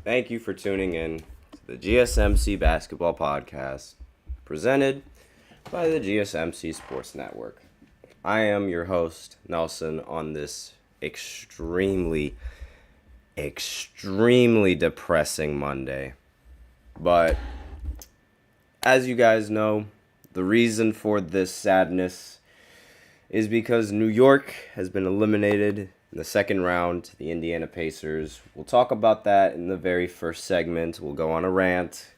Thank you for tuning in to the GSMC Basketball Podcast, presented by the GSMC Sports Network. I am your host, Nelson, on this extremely depressing Monday. But as you guys know, the reason for this sadness is because New York has been eliminated in the second round to the Indiana Pacers. We'll talk about that in the very first segment. We'll go on a rant.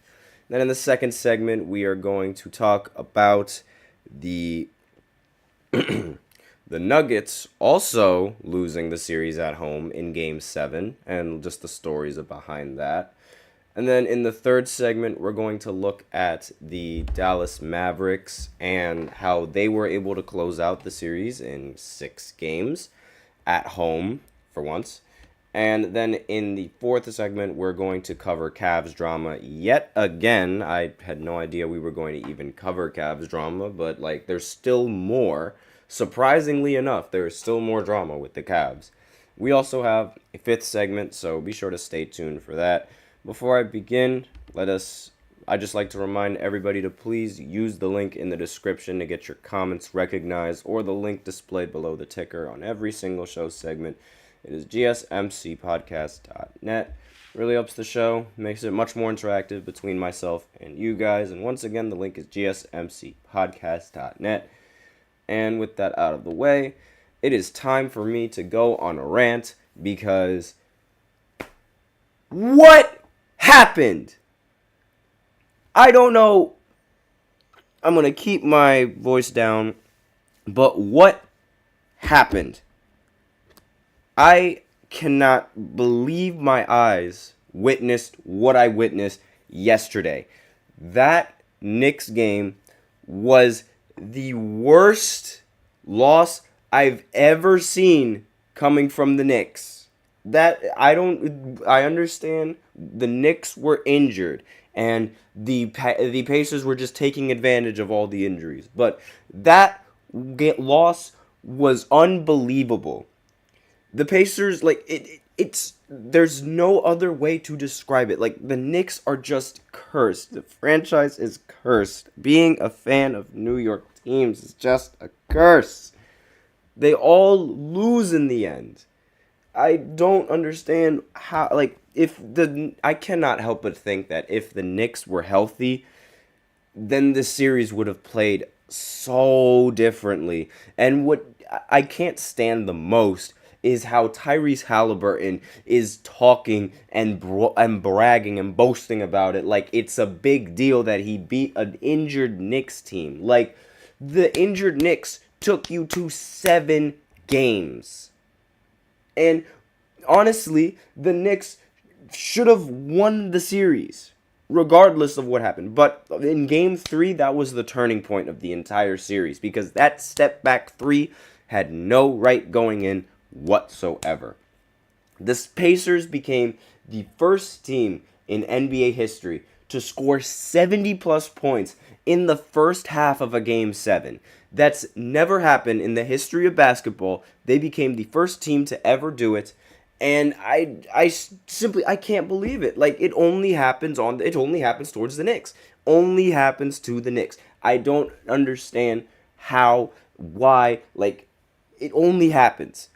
Then in the second segment, we are going to talk about the the Nuggets also losing the series at home in Game 7 and just the stories behind that. And then in the third segment, we're going to look at the Dallas Mavericks and how they were able to close out the series in 6 games at home for once. And then in the fourth segment, we're going to cover Cavs drama yet again. I had no idea we were going to even cover Cavs drama, but there's still more. Surprisingly enough, there's still more drama with the Cavs. We also have a fifth segment, so be sure to stay tuned for that. Before I begin, I'd just like to remind everybody to please use the link in the description to get your comments recognized, or the link displayed below the ticker on every single show segment. It is GSMCpodcast.net. Really helps the show, makes it much more interactive between myself and you guys. And once again, the link is GSMCpodcast.net. And with that out of the way, it is time for me to go on a rant because what happened? I don't know. I'm going to keep my voice down. But what happened? I cannot believe my eyes witnessed what I witnessed yesterday. That Knicks game was the worst loss I've ever seen coming from the Knicks. I understand the Knicks were injured and the Pacers were just taking advantage of all the injuries, but that loss was unbelievable. The Pacers, there's no other way to describe it. The Knicks are just cursed. The franchise is cursed. Being a fan of New York teams is just a curse. They all lose in the end. I don't understand how, I cannot help but think that if the Knicks were healthy, then the series would have played so differently. And what I can't stand the most is how Tyrese Halliburton is talking and bragging and boasting about it like it's a big deal that he beat an injured Knicks team. The injured Knicks took you to 7 games. And honestly, the Knicks should have won the series, regardless of what happened. But in Game 3, that was the turning point of the entire series, because that step back 3 had no right going in whatsoever. The Pacers became the first team in NBA history to score 70-plus points in the first half of a Game 7. That's never happened in the history of basketball. They became the first team to ever do it, and I simply can't believe it. It only happens towards the Knicks. Only happens to the Knicks. I don't understand why. It only happens.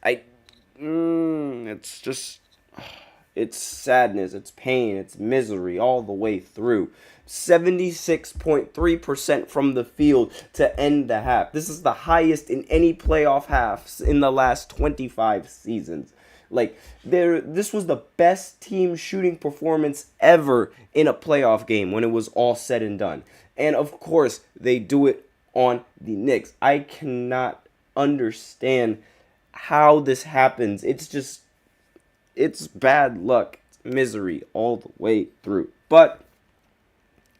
It's sadness, it's pain, it's misery all the way through. 76.3% from the field to end the half. This is the highest in any playoff halves in the last 25 seasons. This was the best team shooting performance ever in a playoff game when it was all said and done. And of course, they do it on the Knicks. I cannot understand how this happens. It's bad luck. It's misery all the way through. But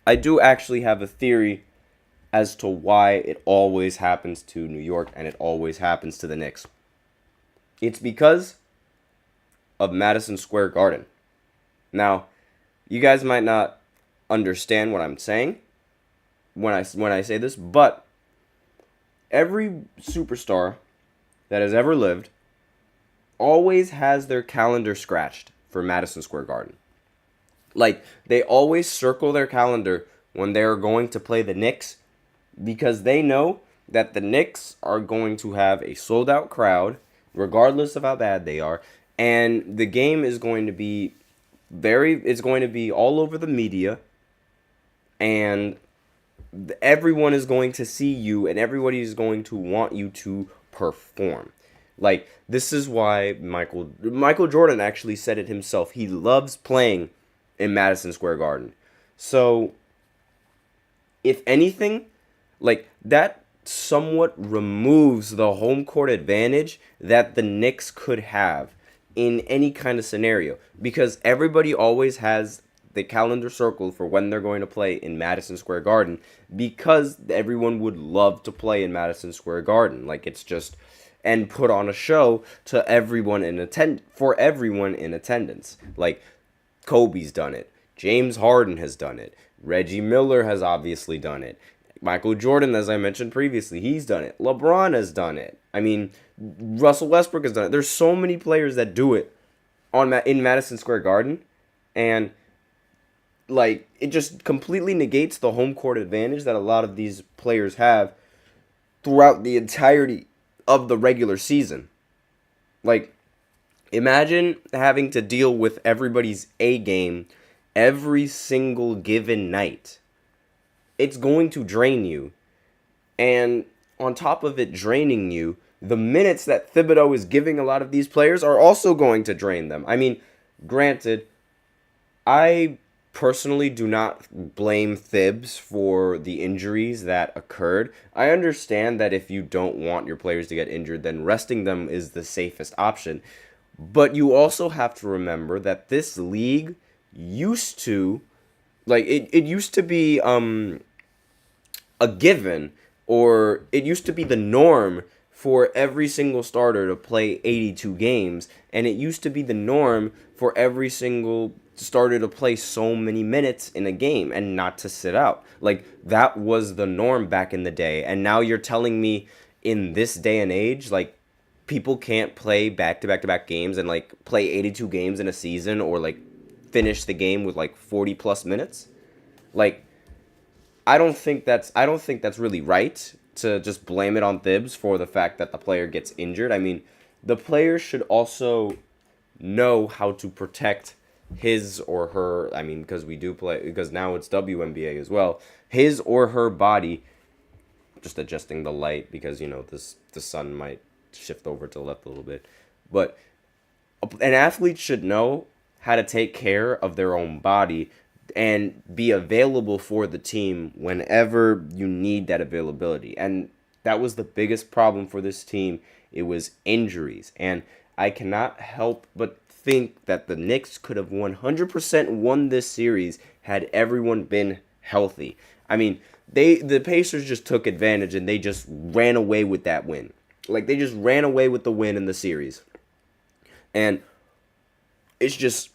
I do actually have a theory as to why it always happens to New York and it always happens to the Knicks. It's because of Madison Square Garden. Now, you guys might not understand what I'm saying when I say this, but every superstar that has ever lived always has their calendar scratched for Madison Square Garden. Like, they always circle their calendar when they're going to play the Knicks because they know that the Knicks are going to have a sold-out crowd, regardless of how bad they are, and the game is going to be it's going to be all over the media, and everyone is going to see you, and everybody is going to want you to perform. Like, this is why Michael Jordan actually said it himself. He loves playing in Madison Square Garden. So, if anything, like, that somewhat removes the home court advantage that the Knicks could have in any kind of scenario, because everybody always has the calendar circled for when they're going to play in Madison Square Garden, because everyone would love to play in Madison Square Garden. Like, it's just, and put on a show to everyone for everyone in attendance. Like, Kobe's done it. James Harden has done it. Reggie Miller has obviously done it. Michael Jordan, as I mentioned previously, he's done it. LeBron has done it. I mean, Russell Westbrook has done it. There's so many players that do it in Madison Square Garden, and like, it just completely negates the home court advantage that a lot of these players have throughout the entirety of the regular season. Like, imagine having to deal with everybody's A game every single given night. It's going to drain you. And on top of it draining you, the minutes that Thibodeau is giving a lot of these players are also going to drain them. I mean, granted, I personally do not blame Thibs for the injuries that occurred. I understand that if you don't want your players to get injured, then resting them is the safest option. But you also have to remember that this league used to, like, it used to be a given, or it used to be the norm for every single starter to play 82 games, and it used to be the norm for every single starter to play so many minutes in a game and not to sit out. Like, that was the norm back in the day, and now you're telling me in this day and age, like, people can't play back-to-back games and, like, play 82 games in a season, or, like, finish the game with, like, 40 plus minutes? Like, I don't think that's really right to just blame it on Thibs for the fact that the player gets injured. I mean, the player should also know how to protect his or her, I mean, because now it's WNBA as well, his or her body. Just adjusting the light because, you know, the sun might shift over to the left a little bit. But an athlete should know how to take care of their own body and be available for the team whenever you need that availability. And that was the biggest problem for this team. It was injuries. And I cannot help but think that the Knicks could have 100% won this series had everyone been healthy. I mean, the Pacers just took advantage and they just ran away with that win. Like, they just ran away with the win in the series. And it's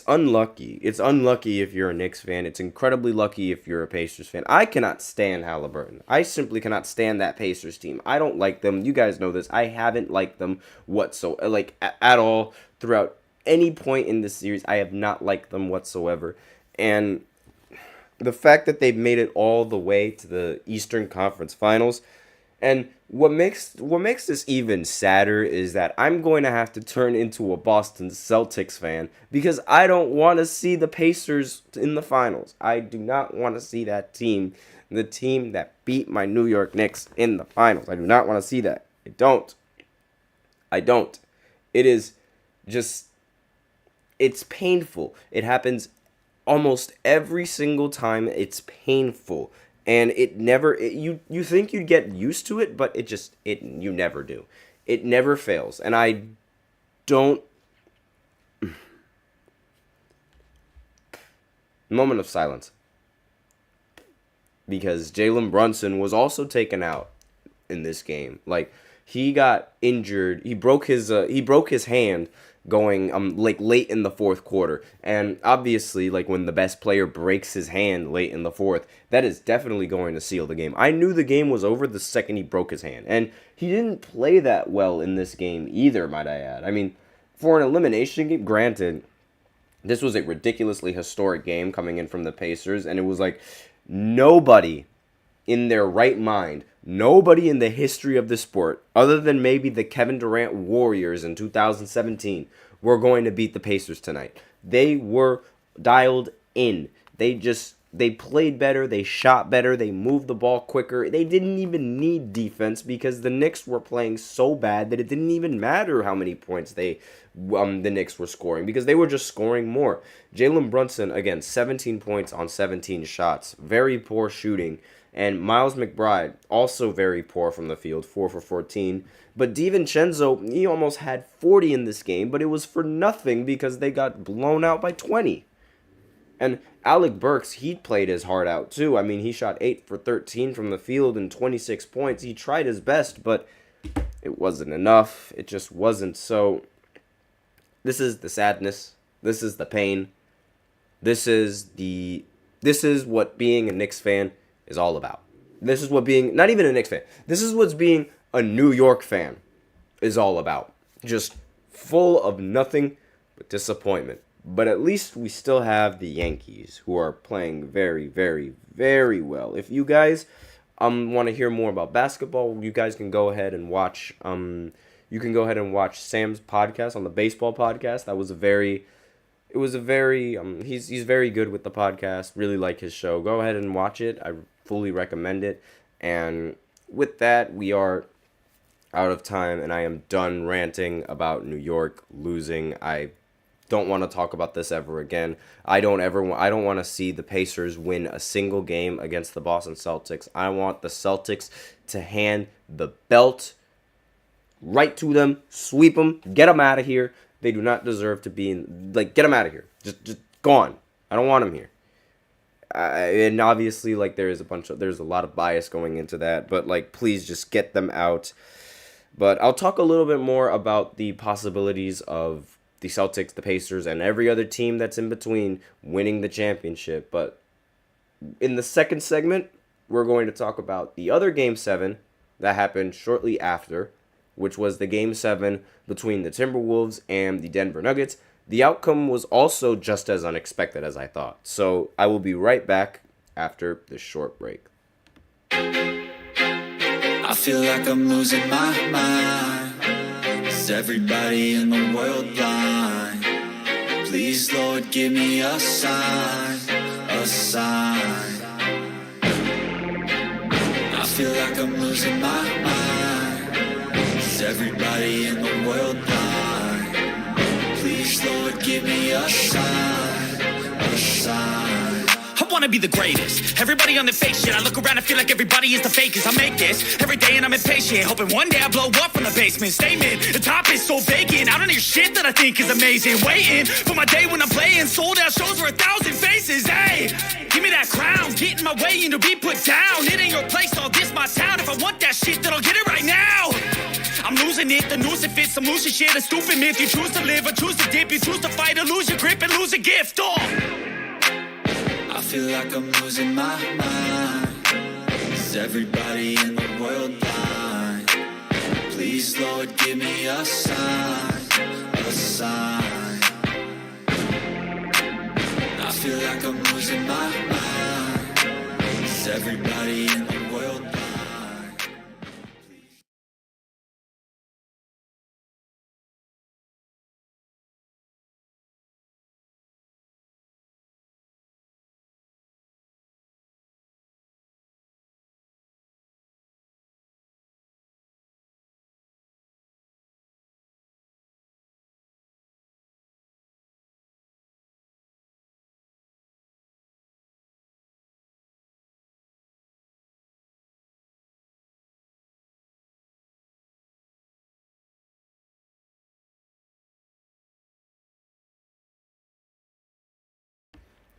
unlucky. It's unlucky if you're a Knicks fan. It's incredibly lucky if you're a Pacers fan. I cannot stand Halliburton. I simply cannot stand that Pacers team. I don't like them. You guys know this. I haven't liked them whatsoever, like, at all throughout any point in this series. I have not liked them whatsoever. And the fact that they've made it all the way to the Eastern Conference Finals, and what makes this even sadder is that I'm going to have to turn into a Boston Celtics fan because I don't want to see the Pacers in the finals. I do not want to see that team, the team that beat my New York Knicks, in the finals. I do not want to see that. I don't. It is just, it's painful. It happens almost every single time. It's painful. And you think you'd get used to it, but you never do. It never fails. And I don't... Moment of silence. Because Jalen Brunson was also taken out in this game. Like, he got injured. He broke his hand going like late in the fourth quarter. And obviously, like, when the best player breaks his hand late in the fourth, that is definitely going to seal the game. I knew the game was over the second he broke his hand. And he didn't play that well in this game either, might I add. I mean, for an elimination game, granted, This was a ridiculously historic game coming in from the Pacers, and it was like nobody in their right mind, nobody in the history of the sport, other than maybe the Kevin Durant Warriors in 2017, were going to beat the Pacers tonight. They were dialed in. They played better, they shot better, they moved the ball quicker. They didn't even need defense because the Knicks were playing so bad that it didn't even matter how many points the Knicks were scoring because they were just scoring more. Jalen Brunson, again, 17 points on 17 shots. Very poor shooting. And Miles McBride, also very poor from the field, 4 for 14. But DiVincenzo, he almost had 40 in this game, but it was for nothing because they got blown out by 20. And Alec Burks, he played his heart out too. I mean, he shot 8 for 13 from the field and 26 points. He tried his best, but it wasn't enough. It just wasn't. So this is the sadness. This is the pain. This is what being a Knicks fan is all about. This is what being, not even a Knicks fan, this is what's being a New York fan is all about. Just full of nothing but disappointment. But at least we still have the Yankees, who are playing very, very, very well. If you guys want to hear more about basketball, you guys can go ahead and watch Sam's podcast on the baseball podcast. He's very good with the podcast. Really like his show. Go ahead and watch it. I fully recommend it. And with that, we are out of time, and I am done ranting about New York losing. I don't want to talk about this ever again. I don't want to see the Pacers win a single game against the Boston Celtics. I want the Celtics to hand the belt right to them, sweep them, get them out of here. They do not deserve to be get them out of here. Just gone. I don't want them here. And obviously, there's a lot of bias going into that, but please just get them out. But I'll talk a little bit more about the possibilities of the Celtics, the Pacers, and every other team that's in between winning the championship. But in the second segment, we're going to talk about the other Game 7 that happened shortly after, which was the Game 7 between the Timberwolves and the Denver Nuggets. The outcome was also just as unexpected as I thought. So I will be right back after this short break. I feel like I'm losing my mind. Is everybody in the world blind? Please, Lord, give me a sign, a sign. I feel like I'm losing my mind. Is everybody in the world blind? Please, Lord, give me a sign, a sign. I wanna be the greatest. Everybody on the fake shit. I look around and feel like everybody is the fakest. I make this every day and I'm impatient, hoping one day I blow up from the basement. Statement, the top is so vacant. I don't hear shit that I think is amazing. Waiting for my day when I'm playing sold out shows for 1,000 faces. Hey, give me that crown. Get in my way and to be put down. It ain't your place, all this my town. If I want that shit, then I'll get it right now. I'm losing it, the noose it fits. I'm losing shit, a stupid myth. You choose to live or choose to dip. You choose to fight or lose your grip and lose a gift. I feel like I'm losing my mind. Is everybody in the world blind? Please, Lord, give me a sign, a sign. I feel like I'm losing my mind. Is everybody in the world blind?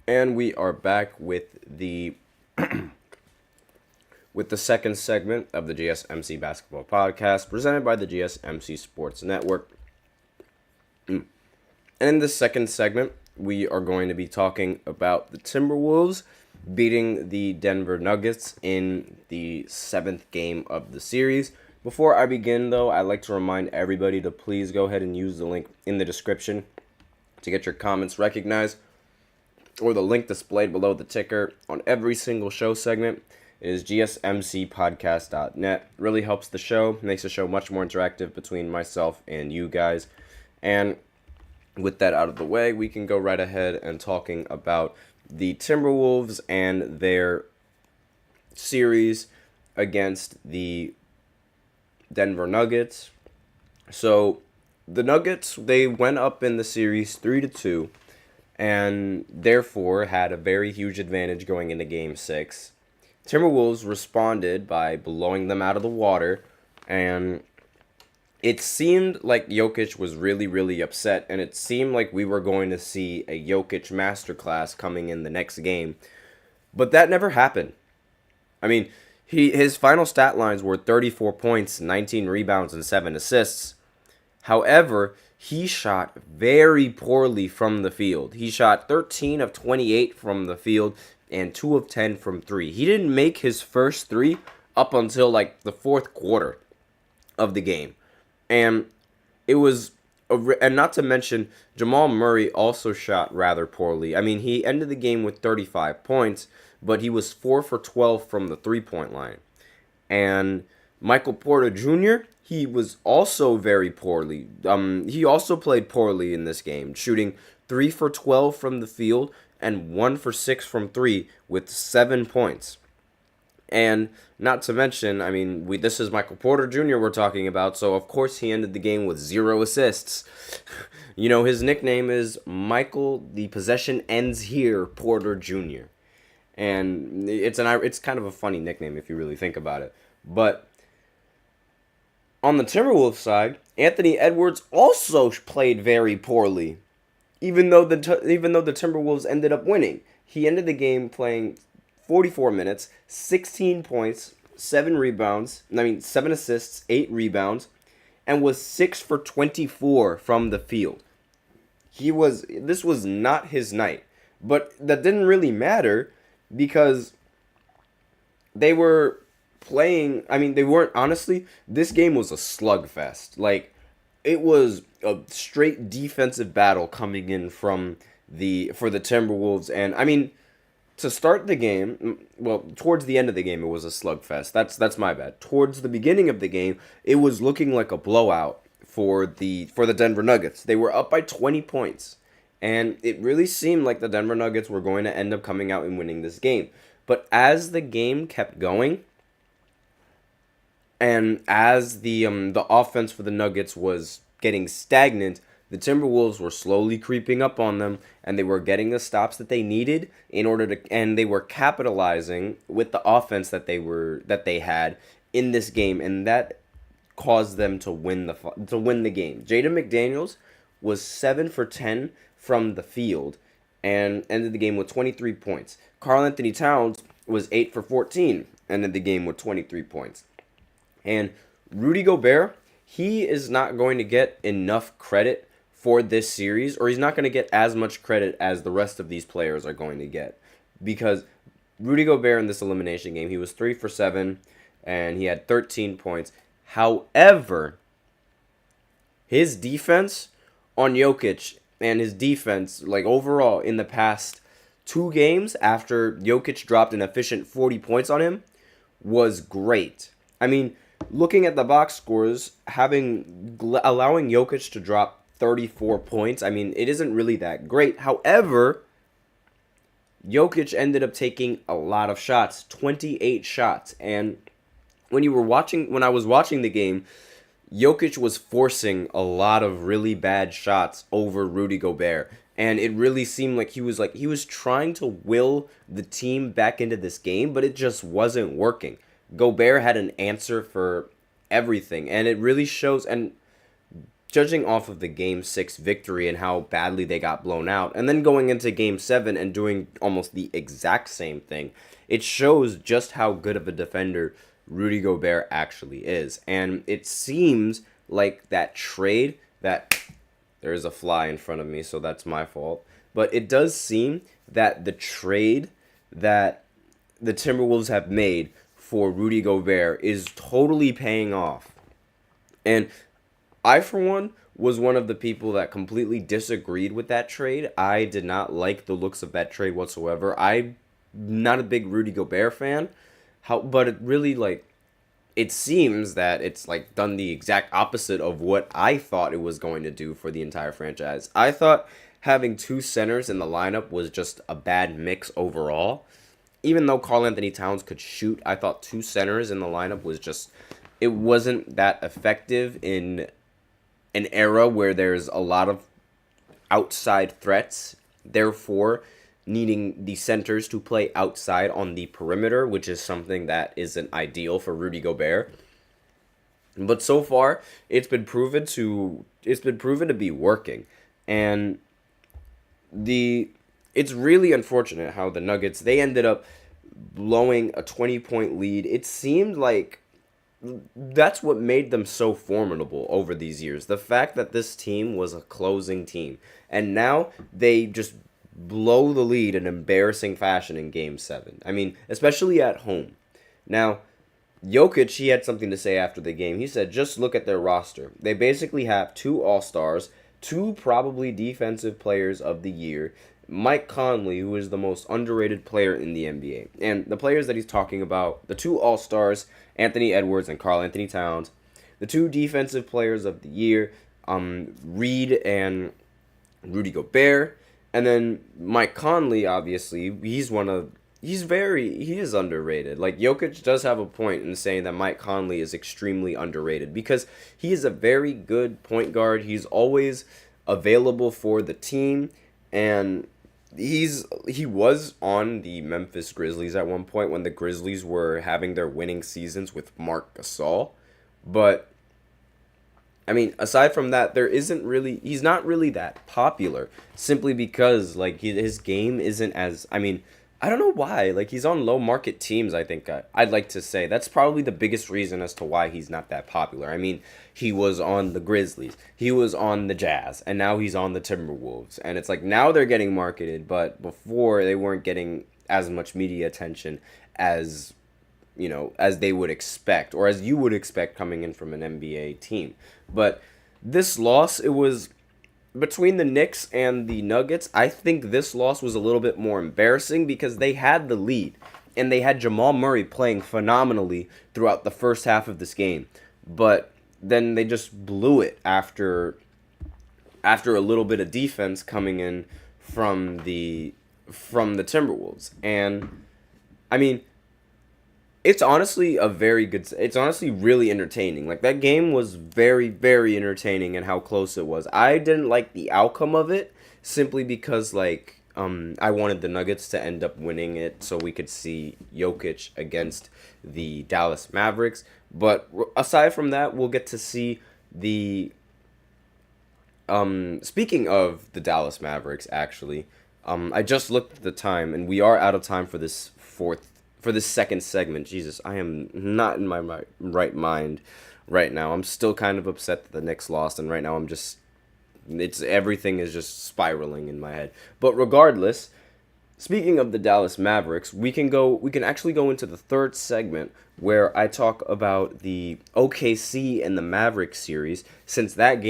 And we are back with the second segment of the GSMC Basketball Podcast, presented by the GSMC Sports Network. And in this second segment, we are going to be talking about the Timberwolves beating the Denver Nuggets in the 7th game of the series. Before I begin, though, I'd like to remind everybody to please go ahead and use the link in the description to get your comments recognized, or the link displayed below the ticker on every single show segment. It is GSMCpodcast.net. Really helps the show, makes the show much more interactive between myself and you guys. And with that out of the way, we can go right ahead and talking about the Timberwolves and their series against the Denver Nuggets. So the Nuggets, they went up in the series 3-2, and therefore had a very huge advantage going into Game 6. Timberwolves responded by blowing them out of the water, and it seemed like Jokic was really, really upset, and it seemed like we were going to see a Jokic masterclass coming in the next game. But that never happened. I mean, his final stat lines were 34 points, 19 rebounds, and 7 assists. However, he shot very poorly from the field. He shot 13 of 28 from the field and 2 of 10 from 3. He didn't make his first 3 up until like the fourth quarter of the game. And it was, and not to mention, Jamal Murray also shot rather poorly. I mean, he ended the game with 35 points, but he was 4 for 12 from the three-point line. And Michael Porter Jr., he was also very poorly. He also played poorly in this game, shooting 3 for 12 from the field and 1 for 6 from 3 with 7 points. And not to mention, I mean, this is Michael Porter Jr. we're talking about, so of course he ended the game with 0 assists. You know, his nickname is Michael, the possession ends here, Porter Jr. And it's kind of a funny nickname if you really think about it. But on the Timberwolves side, Anthony Edwards also played very poorly, even though the Timberwolves ended up winning. He ended the game playing 44 minutes, 16 points, 7 assists, 8 rebounds, and was 6 for 24 from the field. This was not his night, but that didn't really matter because they were playing, honestly, this game was a slugfest. Like, it was a straight defensive battle coming in for the Timberwolves, and I mean, to start the game, well, towards the end of the game, it was a slugfest. That's my bad. Towards the beginning of the game, it was looking like a blowout for the Denver Nuggets. They were up by 20 points, and it really seemed like the Denver Nuggets were going to end up coming out and winning this game. But as the game kept going, and as the offense for the Nuggets was getting stagnant, the Timberwolves were slowly creeping up on them, and they were getting the stops that they needed and they were capitalizing with the offense that they had in this game, and that caused them to win the game. Jaden McDaniels was 7 for 10 from the field and ended the game with 23 points. Karl Anthony Towns was 8 for 14, ended the game with 23 points. And Rudy Gobert, he is not going to get enough credit for this series, or he's not going to get as much credit as the rest of these players are going to get, because Rudy Gobert in this elimination game, he was 3 for 7, and he had 13 points. However, his defense on Jokic and his defense, like overall in the past 2 games after Jokic dropped an efficient 40 points on him, was great. I mean, looking at the box scores, allowing Jokic to drop 34 points, I mean, it isn't really that great. However, Jokic ended up taking a lot of shots, 28 shots. And when I was watching the game, Jokic was forcing a lot of really bad shots over Rudy Gobert. And it really seemed like he was trying to will the team back into this game, but it just wasn't working. Gobert had an answer for everything, and it really shows. And judging off of the Game 6 victory and how badly they got blown out, and then going into Game 7 and doing almost the exact same thing, it shows just how good of a defender Rudy Gobert actually is. And it seems like that trade that... There is a fly in front of me, so that's my fault. But it does seem that the trade that the Timberwolves have made for Rudy Gobert is totally paying off. And I, for one, was one of the people that completely disagreed with that trade. I did not like the looks of that trade whatsoever. I'm not a big Rudy Gobert fan, but it really, like, it seems that it's, like, done the exact opposite of what I thought it was going to do for the entire franchise. I thought having two centers in the lineup was just a bad mix overall. Even though Karl Anthony Towns could shoot, I thought two centers in the lineup was just, it wasn't that effective in an era where there's a lot of outside threats. Therefore, needing the centers to play outside on the perimeter, which is something that isn't ideal for Rudy Gobert. But so far, it's been proven to be working. And it's really unfortunate how the Nuggets, they ended up blowing a 20-point lead. It seemed like that's what made them so formidable over these years. The fact that this team was a closing team. And now they just blow the lead in embarrassing fashion in Game 7. I mean, especially at home. Now, Jokic, he had something to say after the game. He said, just look at their roster. They basically have 2 All-Stars, 2 probably defensive players of the year, Mike Conley, who is the most underrated player in the NBA. And the players that he's talking about, the 2 All-Stars, Anthony Edwards and Karl Anthony Towns, the 2 defensive players of the year, Reed and Rudy Gobert, and then Mike Conley, obviously, he is underrated. Like, Jokic does have a point in saying that Mike Conley is extremely underrated because he is a very good point guard. He's always available for the team, and he was on the Memphis Grizzlies at one point when the Grizzlies were having their winning seasons with Marc Gasol. But I mean, aside from that, he's not really that popular simply because, like, his game isn't as, I mean, I don't know why. Like, he's on low market teams, I think I'd like to say. That's probably the biggest reason as to why he's not that popular. I mean, he was on the Grizzlies, he was on the Jazz, and now he's on the Timberwolves. And it's like, now they're getting marketed, but before they weren't getting as much media attention as, you know, as they would expect, or as you would expect coming in from an NBA team. But this loss, it was between the Knicks and the Nuggets. I think this loss was a little bit more embarrassing because they had the lead and they had Jamal Murray playing phenomenally throughout the first half of this game. But then they just blew it after a little bit of defense coming in from the Timberwolves. And I mean, it's honestly really entertaining. Like, that game was very, very entertaining and how close it was. I didn't like the outcome of it simply because, like, I wanted the Nuggets to end up winning it so we could see Jokic against the Dallas Mavericks. But aside from that, we'll get to see the speaking of the Dallas Mavericks, actually, I just looked at the time and we are out of time for this second segment. Jesus, I am not in my right mind right now. I'm still kind of upset that the Knicks lost, and right now everything is just spiraling in my head. But regardless, speaking of the Dallas Mavericks, we can actually go into the third segment where I talk about the OKC and the Mavericks series, since that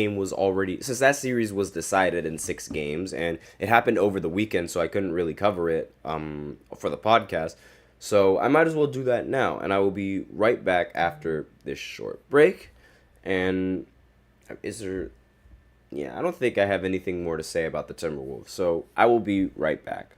series was decided in 6 games, and it happened over the weekend, so I couldn't really cover it for the podcast. So I might as well do that now, and I will be right back after this short break. And I don't think I have anything more to say about the Timberwolves, so I will be right back.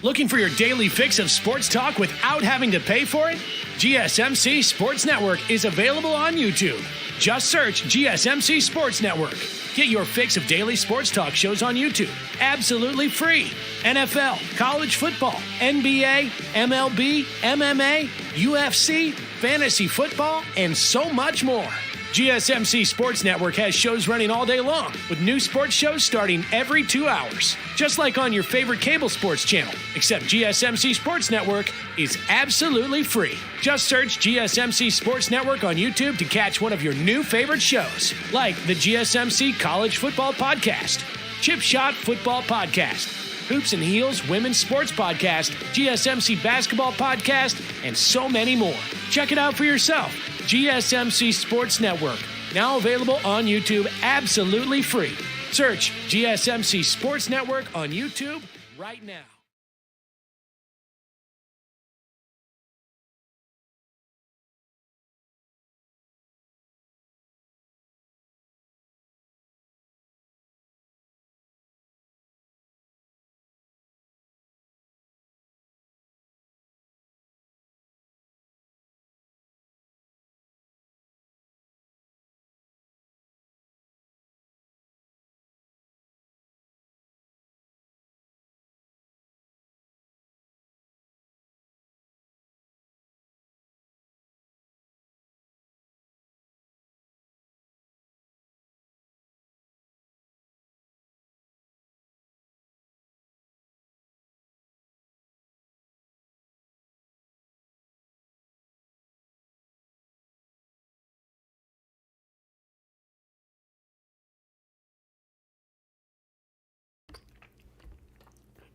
Looking for your daily fix of sports talk without having to pay for it? GSMC Sports Network is available on YouTube. Just search GSMC Sports Network. Get your fix of daily sports talk shows on YouTube, absolutely free. NFL, college football, NBA, MLB, MMA, UFC, fantasy football, and so much more. GSMC Sports Network has shows running all day long, with new sports shows starting every 2 hours. Just like on your favorite cable sports channel, except GSMC Sports Network is absolutely free. Just search GSMC Sports Network on YouTube to catch one of your new favorite shows, like the GSMC College Football Podcast, Chip Shot Football Podcast, Hoops and Heels Women's Sports Podcast, GSMC Basketball Podcast, and so many more. Check it out for yourself. GSMC Sports Network. Now available on YouTube absolutely free. Search GSMC Sports Network on YouTube right now.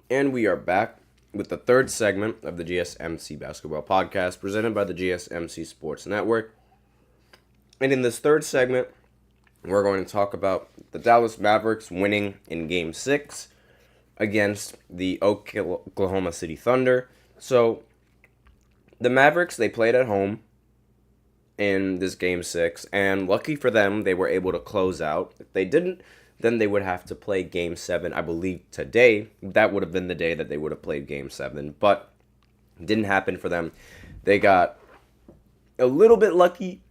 And we are back with the third segment of the GSMC Basketball Podcast presented by the GSMC Sports Network. And in this third segment, we're going to talk about the Dallas Mavericks winning in Game 6 against the Oklahoma City Thunder. So, the Mavericks, they played at home in this Game 6, and lucky for them, they were able to close out. If they didn't, then they would have to play Game 7, I believe, today. That would have been the day that they would have played Game 7, but it didn't happen for them. They got a little bit lucky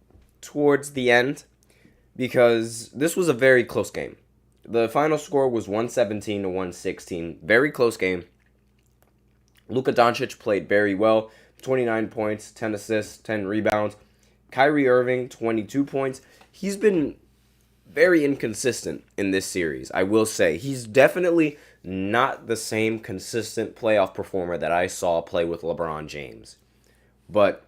towards the end because this was a very close game. The final score was 117 to 116. Very close game. Luka Doncic played very well. 29 points, 10 assists, 10 rebounds. Kyrie Irving, 22 points. He's been very inconsistent in this series, I will say. He's definitely not the same consistent playoff performer that I saw play with LeBron James. But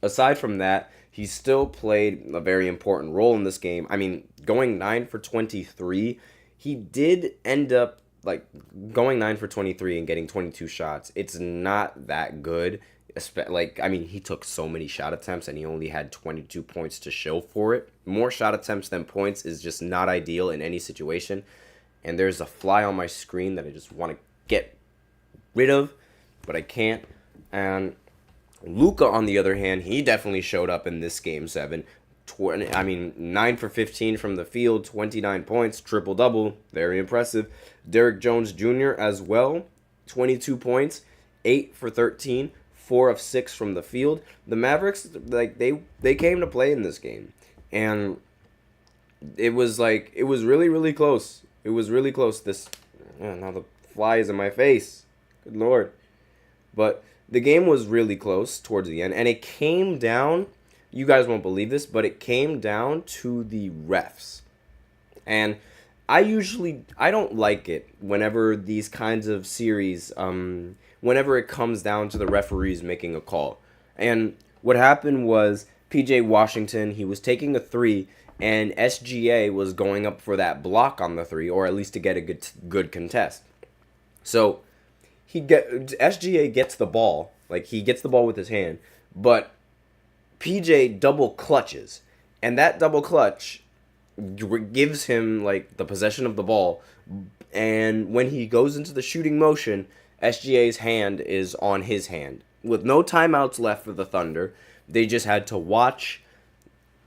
aside from that, he still played a very important role in this game. I mean, going 9 for 23, he did end up going 9 for 23 and getting 22 shots. It's not that good. He took so many shot attempts and he only had 22 points to show for it. More shot attempts than points is just not ideal in any situation. And there's a fly on my screen that I just want to get rid of, but I can't. And Luka, on the other hand, he definitely showed up in this Game 7. 9 for 15 from the field, 29 points, triple-double, very impressive. Derrick Jones Jr. as well, 22 points, 8 for 13. 4 of 6 from the field. The Mavericks, they came to play in this game, and it was really, really close. It was really close. Now the fly is in my face. Good Lord. But the game was really close towards the end, and it came down, you guys won't believe this, but it came down to the refs. And I don't like it whenever these kinds of series, whenever it comes down to the referees making a call. And what happened was PJ Washington, he was taking a 3, and SGA was going up for that block on the 3, or at least to get a good contest. So SGA gets the ball, he gets the ball with his hand, but PJ double clutches, and that double clutch gives him the possession of the ball, and when he goes into the shooting motion, SGA's hand is on his hand. With no timeouts left for the Thunder, they just had to watch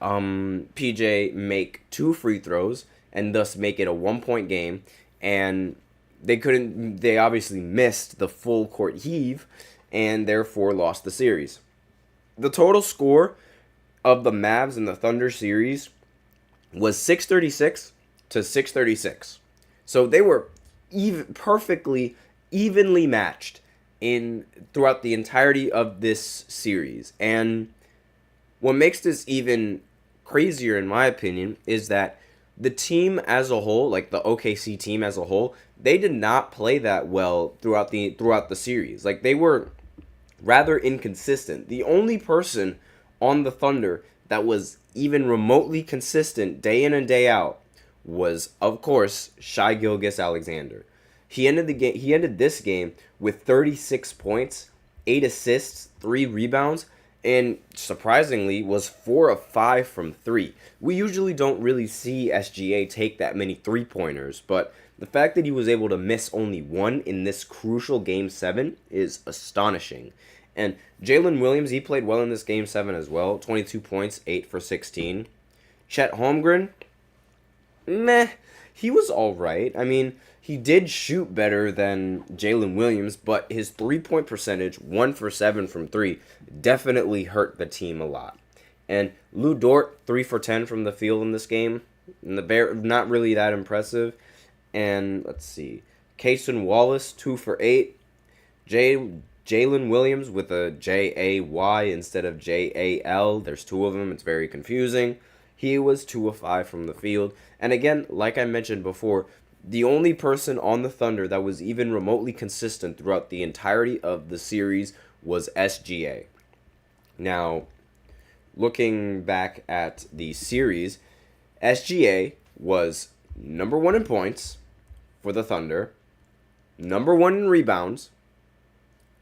PJ make 2 free throws and thus make it a 1-point game. And they obviously missed the full court heave and therefore lost the series. The total score of the Mavs and the Thunder series was 636 to 636. So they were perfectly evenly matched throughout the entirety of this series. And what makes this even crazier, in my opinion, is that the team as a whole, the OKC team as a whole, they did not play that well throughout the series. They were rather inconsistent. The only person on the Thunder that was even remotely consistent day in and day out was, of course, Shai Gilgeous-Alexander. He ended this game with 36 points, 8 assists, 3 rebounds, and surprisingly was 4 of 5 from 3. We usually don't really see SGA take that many 3-pointers, but the fact that he was able to miss only one in this crucial Game 7 is astonishing. And Jalen Williams, he played well in this Game 7 as well. 22 points, 8 for 16. Chet Holmgren, meh, he was alright. I mean, he did shoot better than Jalen Williams, but his 3-point percentage, 1 for 7 from 3, definitely hurt the team a lot. And Lou Dort, 3 for 10 from the field in this game. Not really that impressive. And let's see, Cason Wallace, 2 for 8. Jalen Williams with a J-A-Y instead of J-A-L. There's 2 of them. It's very confusing. He was 2 of 5 from the field. And again, like I mentioned before, the only person on the Thunder that was even remotely consistent throughout the entirety of the series was SGA. Now, looking back at the series, SGA was number 1 in points for the Thunder, number 1 in rebounds,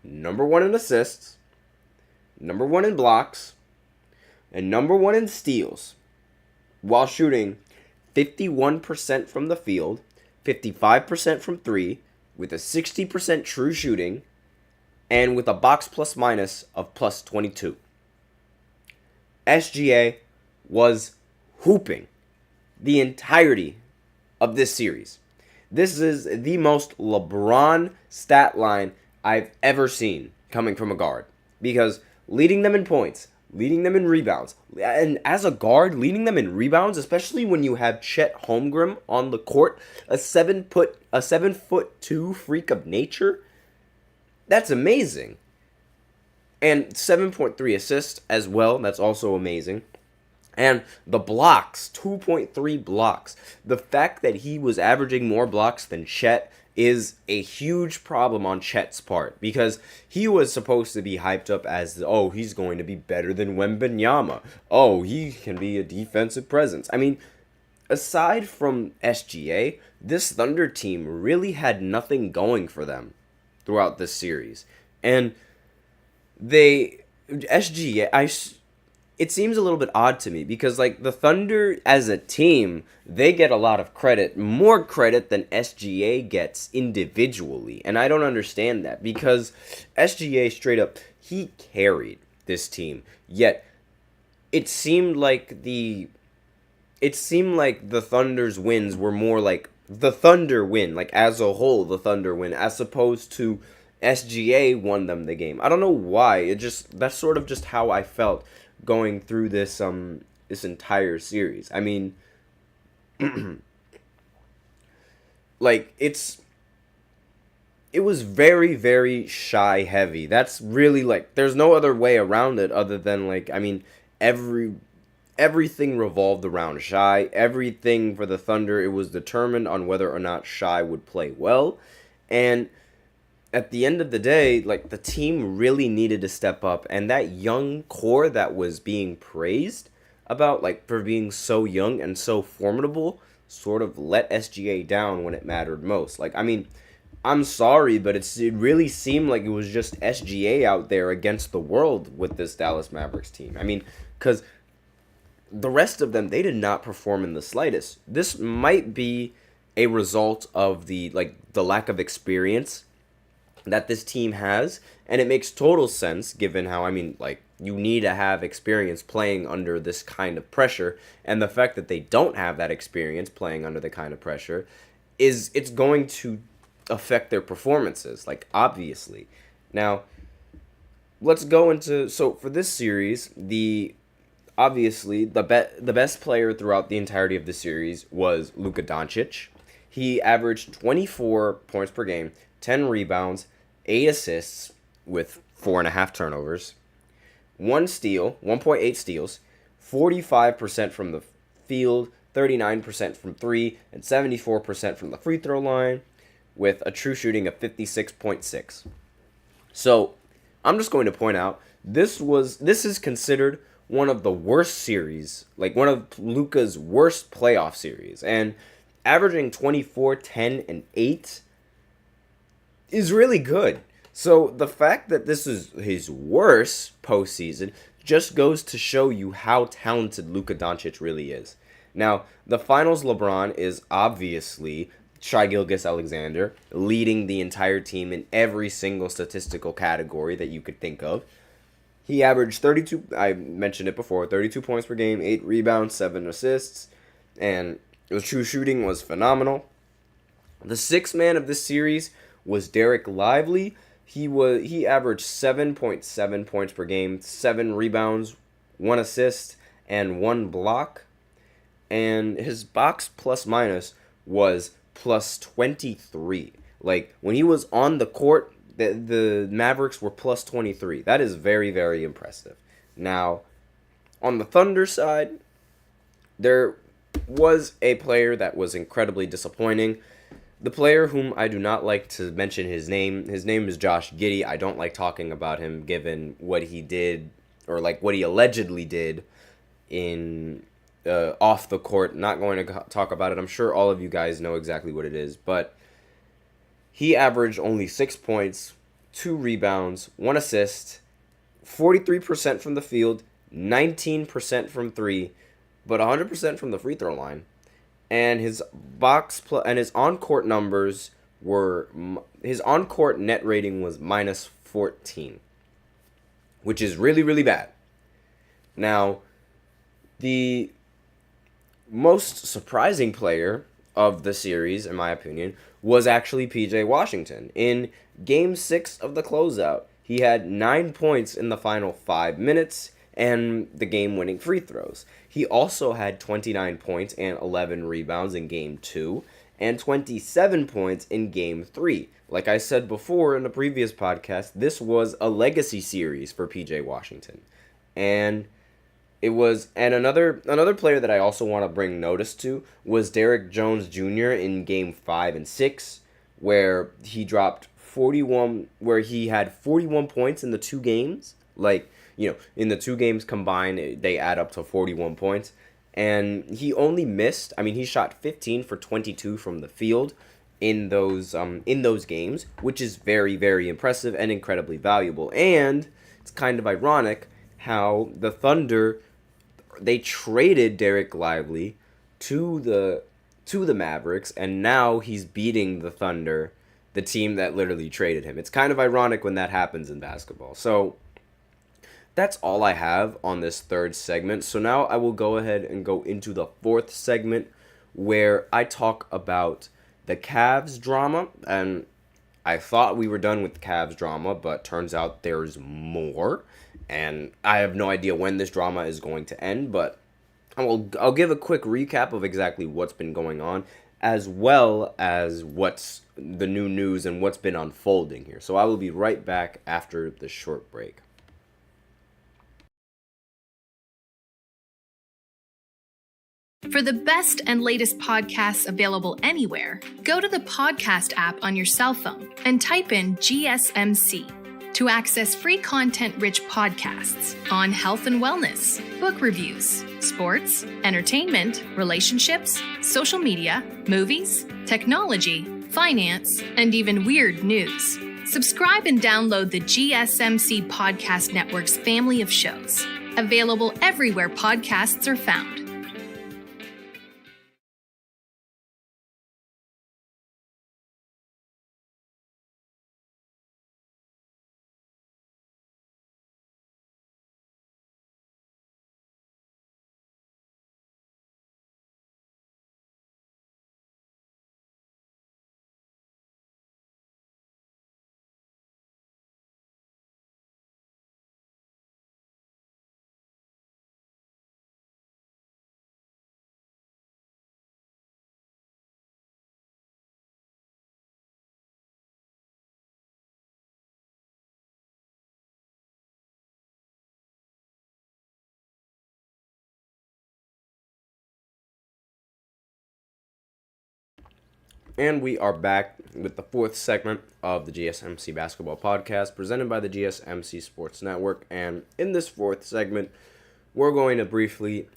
number 1 in assists, number 1 in blocks, and number 1 in steals, while shooting 51% from the field, 55% from 3, with a 60% true shooting, and with a box plus minus of plus 22. SGA was hooping the entirety of this series. This is the most LeBron stat line I've ever seen coming from a guard. Because leading them in points, leading them in rebounds, and as a guard, leading them in rebounds, especially when you have Chet Holmgren on the court, a 7'2" freak of nature, that's amazing. And 7.3 assists as well, that's also amazing. And the blocks, 2.3 blocks. The fact that he was averaging more blocks than Chet is a huge problem on Chet's part, because he was supposed to be hyped up as, oh, he's going to be better than Wembanyama. Oh, he can be a defensive presence. I mean, aside from SGA, this Thunder team really had nothing going for them throughout this series. And it seems a little bit odd to me because, like, the Thunder as a team, they get a lot of credit, more credit than SGA gets individually. And I don't understand that because SGA straight up, he carried this team. Yet, it seemed like the Thunder's wins were more like the Thunder win, like as a whole, the Thunder win, as opposed to SGA won them the game. I don't know why. That's sort of just how I felt going through this entire series. I mean, like, it was very, very shy heavy. That's really, like, there's no other way around it other than, like, I mean, everything revolved around Shy. Everything for the Thunder, it was determined on whether or not Shy would play well. And at the end of the day, like, the team really needed to step up, and that young core that was being praised about, like, for being so young and so formidable, sort of let SGA down when it mattered most. Like, I mean, I'm sorry, but it really seemed like it was just SGA out there against the world with this Dallas Mavericks team. I mean, because the rest of them, they did not perform in the slightest. This might be a result of the lack of experience that this team has, and it makes total sense given how, I mean, like, you need to have experience playing under this kind of pressure, and the fact that they don't have that experience playing under the kind of pressure it's going to affect their performances, like, obviously. Now, let's go into, so for this series, obviously the best player throughout the entirety of the series was Luka Doncic. He averaged 24 points per game, 10 rebounds, 8 assists with 4.5 turnovers, 1.8 steals, 45% from the field, 39% from 3, and 74% from the free throw line, with a true shooting of 56.6. So, I'm just going to point out, this is considered one of the worst series, like one of Luka's worst playoff series, and averaging 24, 10, and 8 is really good. So the fact that this is his worst postseason just goes to show you how talented Luka Doncic really is. Now, the finals LeBron is obviously Shai Gilgeous-Alexander, leading the entire team in every single statistical category that you could think of. He averaged 32, I mentioned it before, 32 points per game, 8 rebounds, 7 assists, and his true shooting was phenomenal. The sixth man of this series was Derek Lively. He averaged 7.7 points per game, 7 rebounds, 1 assist, and 1 block. And his box plus minus was plus 23. Like, when he was on the court, the Mavericks were plus 23. That is very, very impressive. Now, on the Thunder side, there was a player that was incredibly disappointing. The player whom I do not like to mention his name is Josh Giddey. I don't like talking about him given what he did, or like what he allegedly did in off the court. Not going to talk about it. I'm sure all of you guys know exactly what it is, but he averaged only 6 points, 2 rebounds, 1 assist, 43% from the field, 19% from 3, but 100% from the free throw line. And his his on-court numbers were, his on-court net rating was minus 14, which is really, really bad. Now, the most surprising player of the series, in my opinion, was actually PJ Washington. In Game 6 of the closeout, he had 9 points in the final 5 minutes and the game-winning free throws. He also had 29 points and 11 rebounds in Game 2 and 27 points in Game 3. Like I said before in the previous podcast, this was a legacy series for PJ Washington. And another player that I also want to bring notice to was Derrick Jones Jr. in Game 5 and 6, where he had 41 points in the 2 games. Like, in the 2 games combined, they add up to 41 points. And he only missed, he shot 15 for 22 from the field in those games, which is very, very impressive and incredibly valuable. And it's kind of ironic how the Thunder, they traded Derek Lively to the Mavericks, and now he's beating the Thunder, the team that literally traded him. It's kind of ironic when that happens in basketball. So that's all I have on this third segment. So now I will go ahead and go into the fourth segment, where I talk about the Cavs drama. And I thought we were done with the Cavs drama, but turns out there's more. And I have no idea when this drama is going to end, but I'll give a quick recap of exactly what's been going on, as well as what's the new news and what's been unfolding here. So I will be right back after the short break. For the best and latest podcasts available anywhere, go to the podcast app on your cell phone and type in GSMC to access free content-rich podcasts on health and wellness, book reviews, sports, entertainment, relationships, social media, movies, technology, finance, and even weird news. Subscribe and download the GSMC Podcast Network's family of shows, available everywhere podcasts are found. And we are back with the fourth segment of the GSMC Basketball Podcast, presented by the GSMC Sports Network. And in this fourth segment, we're going to briefly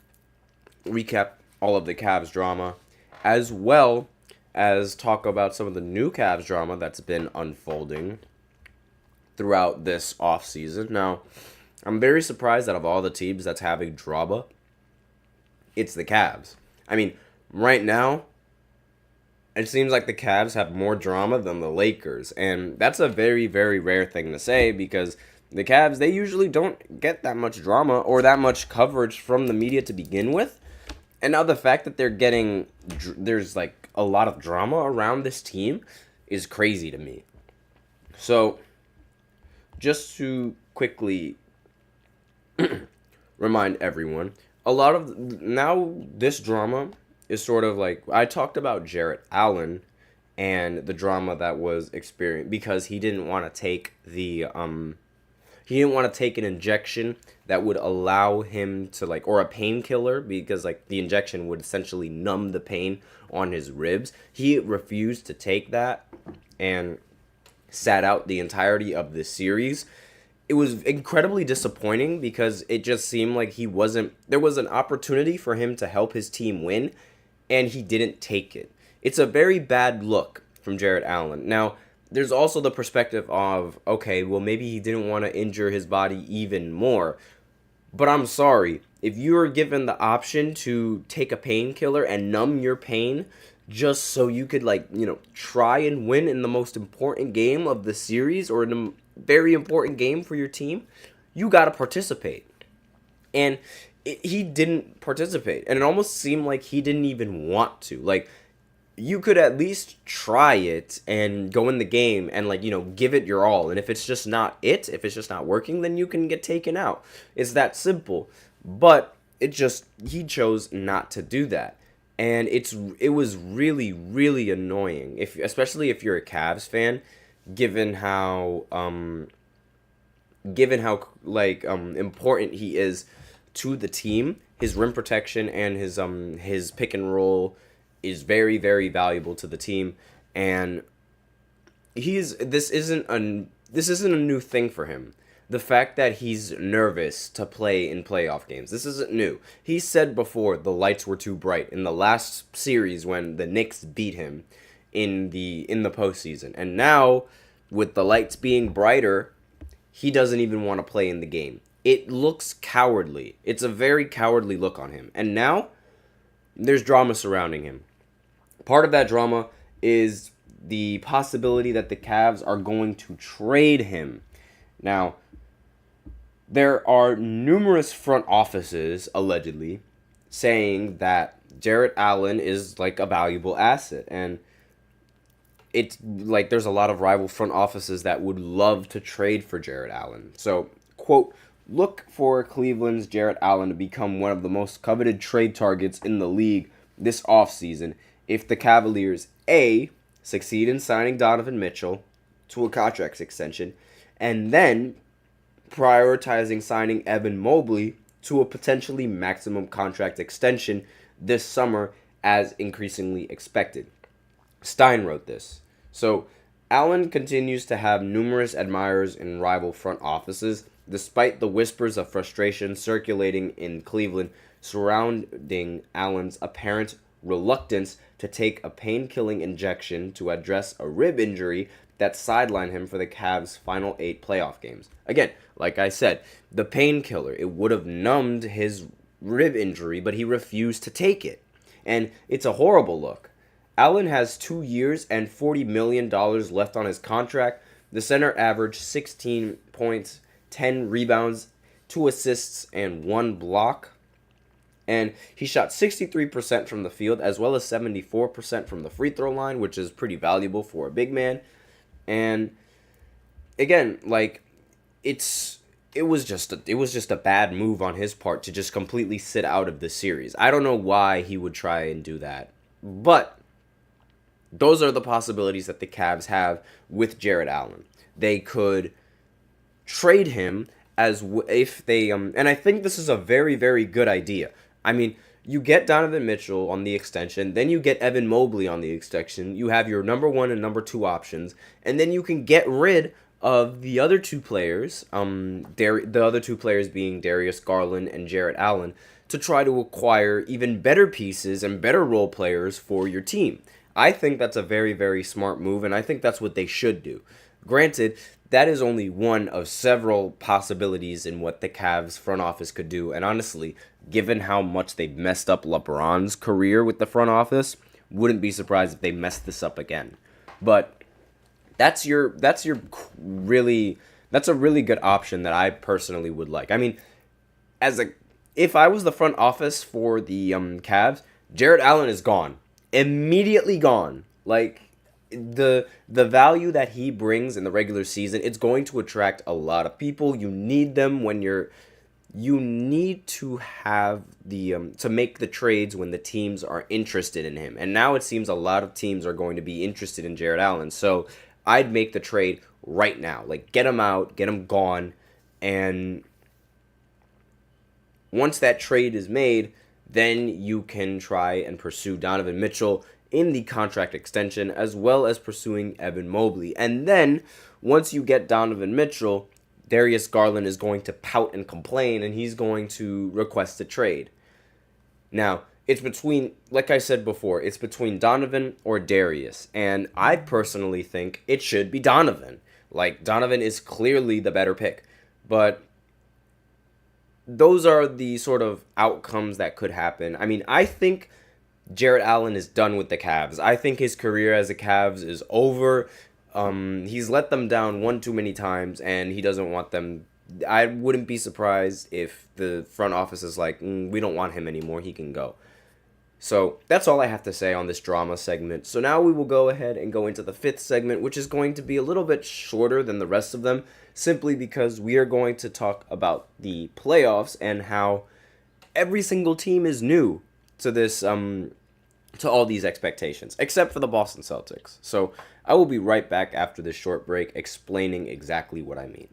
recap all of the Cavs drama, as well as talk about some of the new Cavs drama that's been unfolding throughout this offseason. Now, I'm very surprised that of all the teams that's having drama, it's the Cavs. I mean, right now, it seems like the Cavs have more drama than the Lakers. And that's a very, very rare thing to say because the Cavs, they usually don't get that much drama or that much coverage from the media to begin with. And now the fact that there's like a lot of drama around this team is crazy to me. So, just to quickly remind everyone, now this drama is sort of like, I talked about Jarrett Allen and the drama that was experienced because he didn't want to take an injection that would allow him to or a painkiller because the injection would essentially numb the pain on his ribs. He refused to take that and sat out the entirety of the series. It was incredibly disappointing because it just seemed like there was an opportunity for him to help his team win, and he didn't take it. It's a very bad look from Jarrett Allen. Now, there's also the perspective of, okay, well, maybe he didn't want to injure his body even more. But I'm sorry, if you are given the option to take a painkiller and numb your pain just so you could, try and win in the most important game of the series or in a very important game for your team, you got to participate. And he didn't participate. And it almost seemed like he didn't even want to. You could at least try it and go in the game and, give it your all. And if it's just not working, then you can get taken out. It's that simple. But he chose not to do that. And it was really, really annoying, especially if you're a Cavs fan, given how important he is to the team. His rim protection and his pick and roll is very, very valuable to the team, and this isn't a new thing for him. The fact that he's nervous to play in playoff games, this isn't new. He said before the lights were too bright in the last series when the Knicks beat him in the postseason, and now with the lights being brighter, he doesn't even want to play in the game. It looks cowardly. It's a very cowardly look on him, and now there's drama surrounding him. Part of that drama is the possibility that the Cavs are going to trade him. Now, there are numerous front offices, allegedly, saying that Jarrett Allen is a valuable asset. And it's there's a lot of rival front offices that would love to trade for Jarrett Allen. So, quote, look for Cleveland's Jarrett Allen to become one of the most coveted trade targets in the league this offseason if the Cavaliers, A, succeed in signing Donovan Mitchell to a contract extension, and then prioritizing signing Evan Mobley to a potentially maximum contract extension this summer as increasingly expected. Stein wrote this. So, Allen continues to have numerous admirers in rival front offices, despite the whispers of frustration circulating in Cleveland surrounding Allen's apparent reluctance to take a pain-killing injection to address a rib injury that sidelined him for the Cavs' final 8 playoff games. Again, like I said, the painkiller, it would have numbed his rib injury, but he refused to take it. And it's a horrible look. Allen has 2 years and $40 million left on his contract. The center averaged 16 points, 10 rebounds, 2 assists, and 1 block. And he shot 63% from the field as well as 74% from the free throw line, which is pretty valuable for a big man. And again, it was just a bad move on his part to just completely sit out of the series. I don't know why he would try and do that, but those are the possibilities that the Cavs have with Jarrett Allen. They could trade him if they and I think this is a very, very good idea. I mean, you get Donovan Mitchell on the extension, then you get Evan Mobley on the extension. You have your number 1 and number 2 options, and then you can get rid of the other 2 players, the other 2 players being Darius Garland and Jarrett Allen, to try to acquire even better pieces and better role players for your team. I think that's a very, very smart move, and I think that's what they should do. Granted, that is only one of several possibilities in what the Cavs front office could do. And honestly, given how much they've messed up LeBron's career with the front office, wouldn't be surprised if they messed this up again. But that's a really good option that I personally would like. I mean, if I was the front office for the Cavs, Jarrett Allen is gone. Immediately gone. Like, the value that he brings in the regular season, it's going to attract a lot of people. You need them when you need to have to make the trades when the teams are interested in him. And now it seems a lot of teams are going to be interested in Jarrett Allen. So I'd make the trade right now. Like, get him out, get him gone, and once that trade is made, then you can try and pursue Donovan Mitchell in the contract extension, as well as pursuing Evan Mobley. And then, once you get Donovan Mitchell, Darius Garland is going to pout and complain, and he's going to request a trade. Now, it's between, like I said before, it's between Donovan or Darius. And I personally think it should be Donovan. Like, Donovan is clearly the better pick. But those are the sort of outcomes that could happen. I mean, I think Jarrett Allen is done with the Cavs. I think his career as a Cavs is over. He's let them down one too many times, and he doesn't want them. I wouldn't be surprised if the front office is like, we don't want him anymore, he can go. So that's all I have to say on this drama segment. So now we will go ahead and go into the fifth segment, which is going to be a little bit shorter than the rest of them, simply because we are going to talk about the playoffs and how every single team is new to this, to all these expectations, except for the Boston Celtics. So I will be right back after this short break explaining exactly what I mean.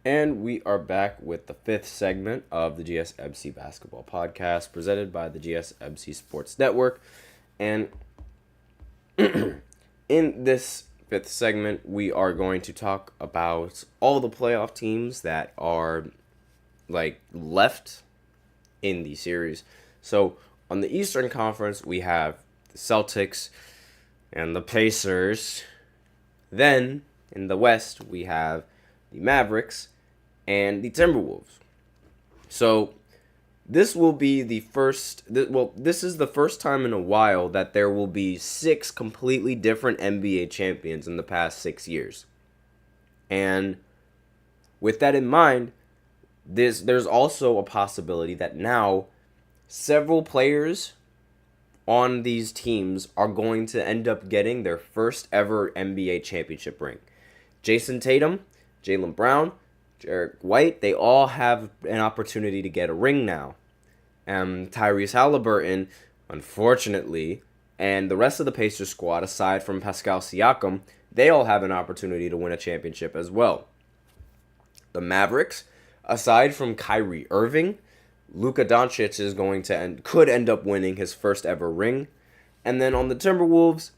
And we are back with the fifth segment of the GSMC Basketball Podcast, presented by the GSMC Sports Network. And in this fifth segment, we are going to talk about all the playoff teams that are, left in the series. So, on the Eastern Conference, we have the Celtics and the Pacers. Then, in the West, we have the Mavericks and the Timberwolves. So this will be the first, this is the first time in a while that there will be 6 completely different NBA champions in the past 6 years. And with that in mind, there's also a possibility that now several players on these teams are going to end up getting their first ever NBA championship ring. Jason Tatum, Jaylen Brown, Derek White, they all have an opportunity to get a ring now. Tyrese Halliburton, unfortunately, and the rest of the Pacers squad, aside from Pascal Siakam, they all have an opportunity to win a championship as well. The Mavericks, aside from Kyrie Irving, Luka Doncic is going to could end up winning his first ever ring. And then on the Timberwolves,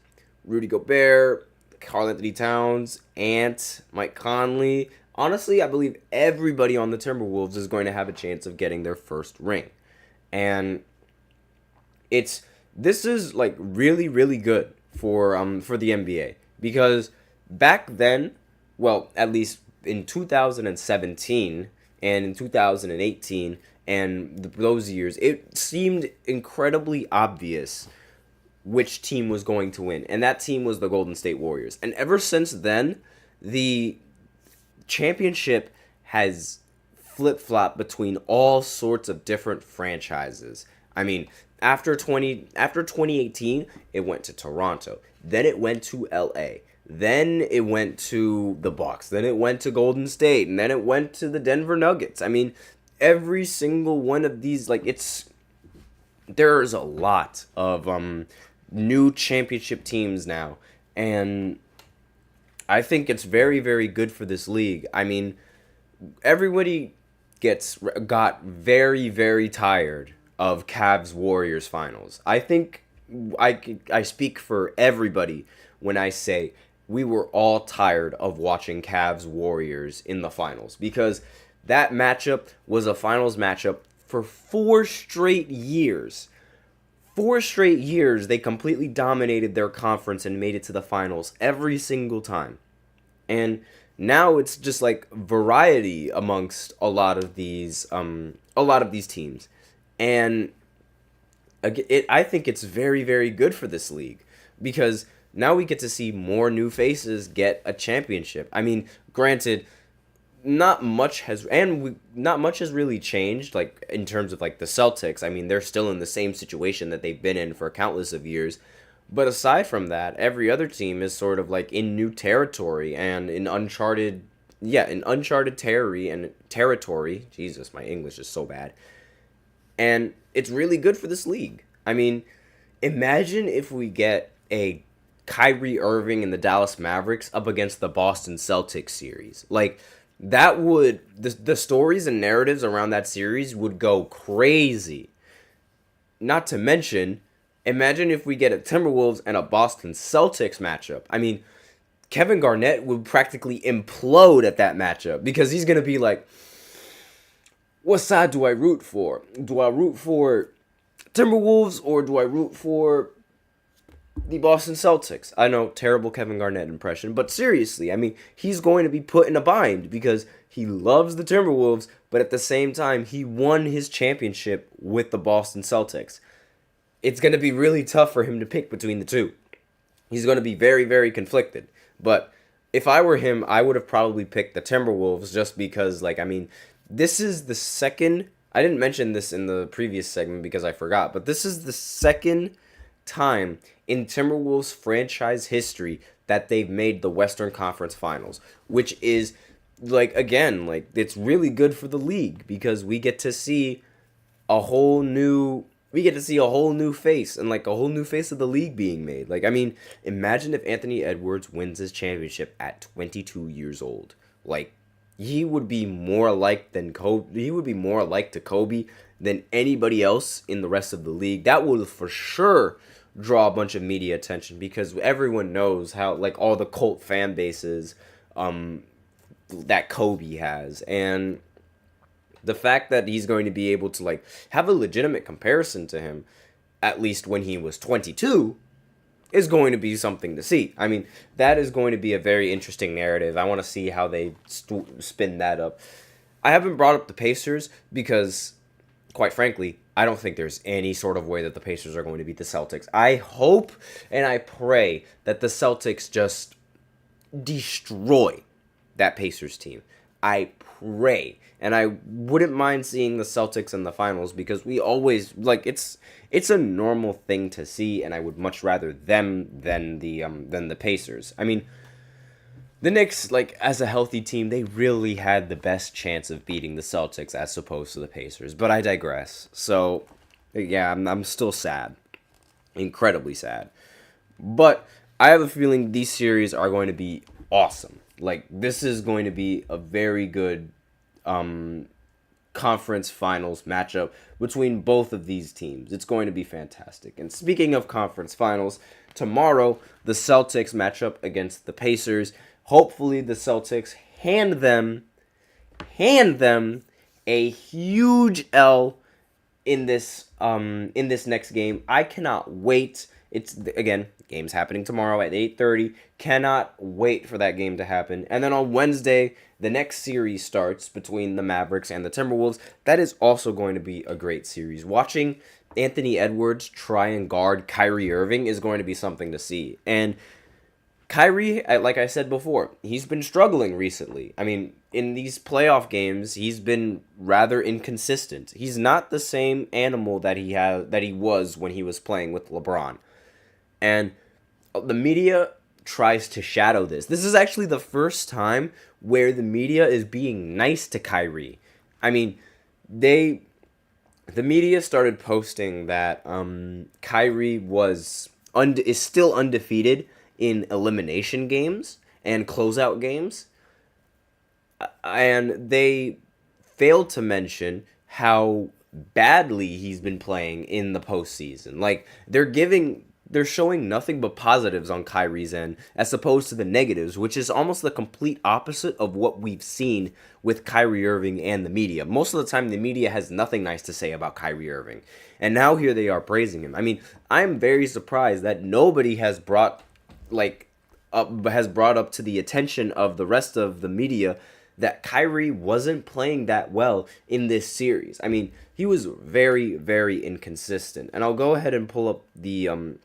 Rudy Gobert, Karl-Anthony Towns, Ant, Mike Conley. Honestly, I believe everybody on the Timberwolves is going to have a chance of getting their first ring. And this is like really, really good for the NBA, because back then, well, at least in 2017 and in 2018 and those years, it seemed incredibly obvious which team was going to win, and that team was the Golden State Warriors. And ever since then, the championship has flip-flopped between all sorts of different franchises. I mean, after 2018, it went to Toronto, then it went to LA, then it went to the Bucks, then it went to Golden State, and then it went to the Denver Nuggets. I mean, every single one of these, like, there's a lot of new championship teams now, and I think it's very, very good for this league. I mean, everybody got very, very tired of Cavs Warriors finals. I think I speak for everybody when I say we were all tired of watching Cavs Warriors in the finals, because that matchup was a finals matchup for 4 straight years. 4 straight years, they completely dominated their conference and made it to the finals every single time. And now it's just like variety amongst a lot of these teams. And I think it's very, very good for this league, because now we get to see more new faces get a championship. I mean, granted, not much has really changed, like, in terms of, like, the Celtics. I mean, they're still in the same situation that they've been in for countless of years. But aside from that, every other team is sort of like in new territory and in uncharted territory. Jesus, my English is so bad. And it's really good for this league. I mean, imagine if we get a Kyrie Irving and the Dallas Mavericks up against the Boston Celtics series. Like, that would, the stories and narratives around that series would go crazy. Not to mention, imagine if we get a Timberwolves and a Boston Celtics matchup. I mean, Kevin Garnett would practically implode at that matchup, because he's going to be like, what side do I root for? Do I root for Timberwolves or do I root for the Boston Celtics? I know, terrible Kevin Garnett impression, but seriously, I mean, he's going to be put in a bind because he loves the Timberwolves, but at the same time, he won his championship with the Boston Celtics. It's going to be really tough for him to pick between the two. He's going to be very, very conflicted. But if I were him, I would have probably picked the Timberwolves, just because, like, I mean, this is the second, I didn't mention this in the previous segment because I forgot, but this is the second time in Timberwolves franchise history that they've made the Western Conference Finals, which is, like, again, like, it's really good for the league, because we get to see a whole new face, and, like, a whole new face of the league being made. Like, I mean, imagine if Anthony Edwards wins his championship at 22 years old. Like, he would be more alike to Kobe than anybody else in the rest of the league. That will for sure draw a bunch of media attention, because everyone knows how, like, all the cult fan bases that Kobe has, and the fact that he's going to be able to, like, have a legitimate comparison to him, at least when he was 22, is going to be something to see. I mean, that is going to be a very interesting narrative. I want to see how they spin that up. I haven't brought up the Pacers because, quite frankly, I don't think there's any sort of way that the Pacers are going to beat the Celtics. I hope and I pray that the Celtics just destroy that Pacers team. I pray. And I wouldn't mind seeing the Celtics in the finals, because we always, like, it's a normal thing to see, and I would much rather them than the Pacers. I mean, the Knicks, like, as a healthy team, they really had the best chance of beating the Celtics as opposed to the Pacers, but I digress. So, yeah, I'm still sad. Incredibly sad. But I have a feeling these series are going to be awesome. Like, this is going to be a very good conference finals matchup between both of these teams. It's going to be fantastic. And speaking of conference finals, tomorrow the Celtics match up against the Pacers. Hopefully the Celtics hand them a huge L in this next game. I cannot wait. It's, again, game's happening tomorrow at 8:30. Cannot wait for that game to happen. And then on Wednesday, the next series starts between the Mavericks and the Timberwolves. That is also going to be a great series. Watching Anthony Edwards try and guard Kyrie Irving is going to be something to see. And Kyrie, like I said before, he's been struggling recently. I mean, in these playoff games, he's been rather inconsistent. He's not the same animal that he was when he was playing with LeBron. And the media tries to shadow this. This is actually the first time where the media is being nice to Kyrie. I mean, the media started posting that Kyrie is still undefeated in elimination games and closeout games. And they failed to mention how badly he's been playing in the postseason. Like, they're showing nothing but positives on Kyrie's end as opposed to the negatives, which is almost the complete opposite of what we've seen with Kyrie Irving and the media. Most of the time, the media has nothing nice to say about Kyrie Irving. And now here they are praising him. I mean, I'm very surprised that nobody has brought up to the attention of the rest of the media that Kyrie wasn't playing that well in this series. I mean, he was very, very inconsistent. And I'll go ahead and pull up the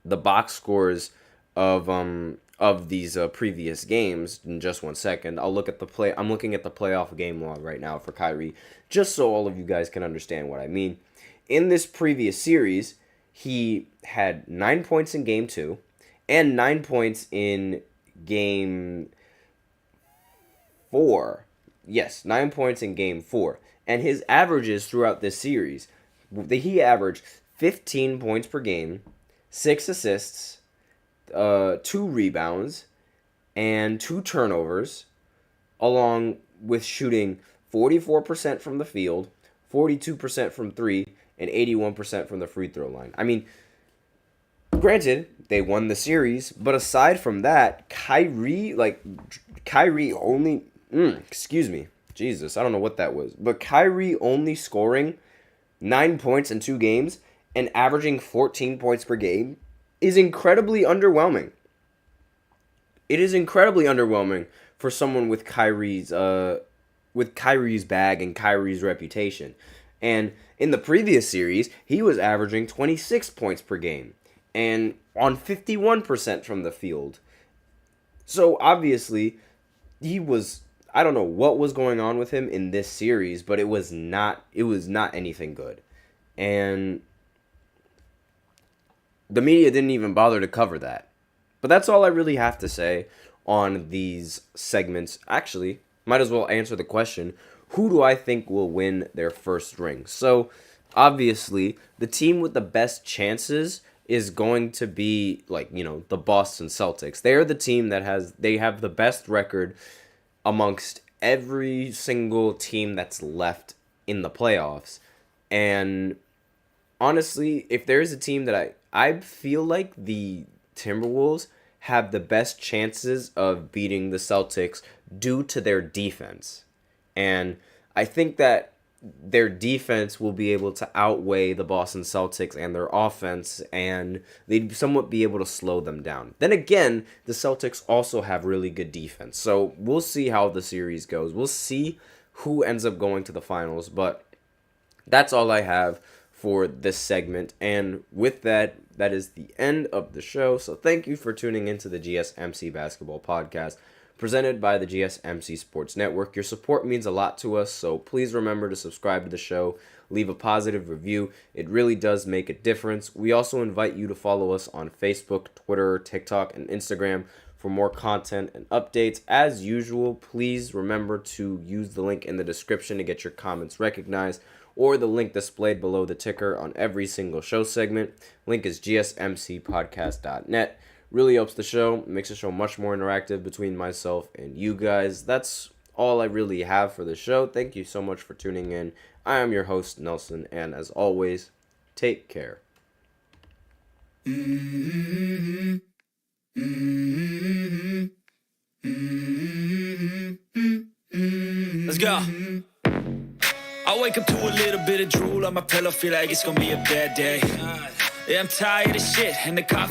box scores of these previous games in just 1 second. I'm looking at the playoff game log right now for Kyrie, just so all of you guys can understand what I mean. In this previous series, he had 9 points in game 2 and 9 points in game 4. Yes, 9 points in game 4. And his averages throughout this series, he averaged 15 points per game, 6 assists, 2 rebounds, and 2 turnovers, along with shooting 44% from the field, 42% from 3, and 81% from the free throw line. I mean, granted, they won the series, but aside from that, Kyrie only... excuse me. Jesus, I don't know what that was. But Kyrie only scoring 9 points in 2 games and averaging 14 points per game is incredibly underwhelming. It is incredibly underwhelming for someone with Kyrie's bag and Kyrie's reputation. And in the previous series, he was averaging 26 points per game and on 51% from the field. So obviously, I don't know what was going on with him in this series, but it was not anything good. And the media didn't even bother to cover that. But that's all I really have to say on these segments. Actually, might as well answer the question, who do I think will win their first ring? So, obviously, the team with the best chances is going to be, the Boston Celtics. They're the team that have the best record amongst every single team that's left in the playoffs. And honestly, if there's a team that I feel like the Timberwolves have the best chances of beating the Celtics due to their defense. And I think that their defense will be able to outweigh the Boston Celtics and their offense, and they'd somewhat be able to slow them down. Then again, the Celtics also have really good defense. So we'll see how the series goes. We'll see who ends up going to the finals, but that's all I have for this segment. And with that, that is the end of the show. So thank you for tuning into the GSMC Basketball Podcast, presented by the GSMC Sports Network. Your support means a lot to us, so please remember to subscribe to the show, leave a positive review. It really does make a difference. We also invite you to follow us on Facebook, Twitter, TikTok, and Instagram for more content and updates. As usual, please remember to use the link in the description to get your comments recognized, or the link displayed below the ticker on every single show segment. Link is gsmcpodcast.net. Really helps the show. It makes the show much more interactive between myself and you guys. That's all I really have for the show. Thank you so much for tuning in. I am your host, Nelson, and as always, take care. Let's go. I wake up to a little bit of drool on my pillow, feel like it's gonna be a bad day. Yeah, I'm tired of shit, and the coffee